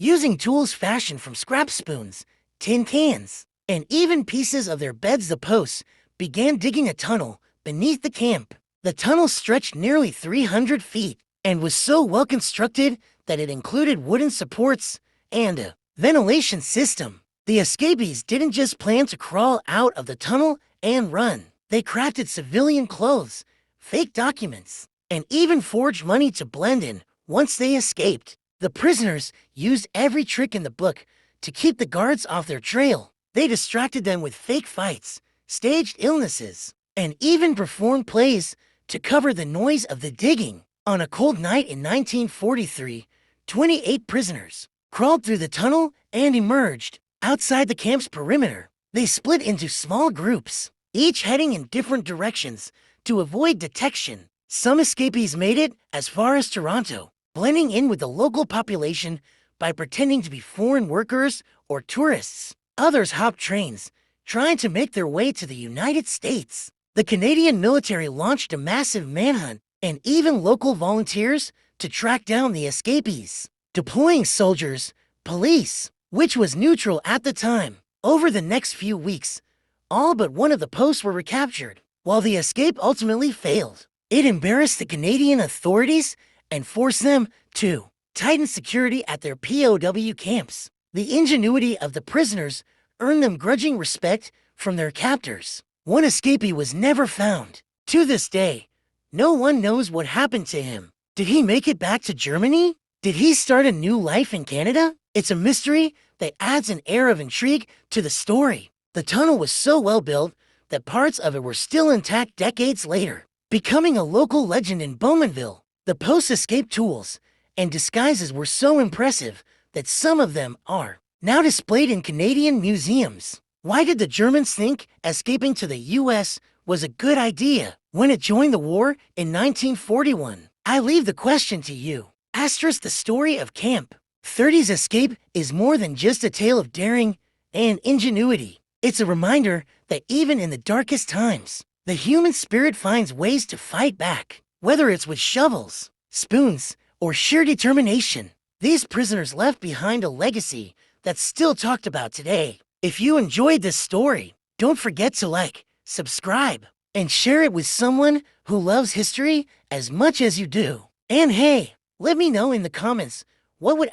Using tools fashioned from scrap spoons, tin cans, and even pieces of their beds, the posts began digging a tunnel beneath the camp. The tunnel stretched nearly 300 feet and was so well constructed that it included wooden supports and a ventilation system. The escapees didn't just plan to crawl out of the tunnel and run. They crafted civilian clothes, fake documents, and even forged money to blend in once they escaped. The prisoners used every trick in the book to keep the guards off their trail. They distracted them with fake fights, staged illnesses, and even performed plays to cover the noise of the digging. On a cold night in 1943, 28 prisoners crawled through the tunnel and emerged outside the camp's perimeter. They split into small groups, each heading in different directions to avoid detection. Some escapees made it as far as Toronto, blending in with the local population by pretending to be foreign workers or tourists. Others hopped trains, trying to make their way to the United States. The Canadian military launched a massive manhunt, and even local volunteers to track down the escapees, deploying soldiers, police, which was neutral at the time. Over the next few weeks, all but one of the posts were recaptured. While the escape ultimately failed, it embarrassed the Canadian authorities and forced them to tighten security at their POW camps. The ingenuity of the prisoners earned them grudging respect from their captors. One escapee was never found. To this day, no one knows what happened to him. Did he make it back to Germany? Did he start a new life in Canada? It's a mystery that adds an air of intrigue to the story. The tunnel was so well built that parts of it were still intact decades later, becoming a local legend in Bowmanville. The post-escape tools and disguises were so impressive that some of them are now displayed in Canadian museums. Why did the Germans think escaping to the US was a good idea when it joined the war in 1941? I leave the question to you. Asterisk the story of Camp 30's escape is more than just a tale of daring and ingenuity. It's a reminder that even in the darkest times, the human spirit finds ways to fight back. Whether it's with shovels, spoons, or sheer determination, these prisoners left behind a legacy that's still talked about today. If you enjoyed this story, don't forget to like, subscribe, and share it with someone who loves history as much as you do. And hey, let me know in the comments, what would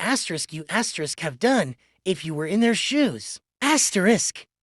you have done if you were in their shoes? Asterisk.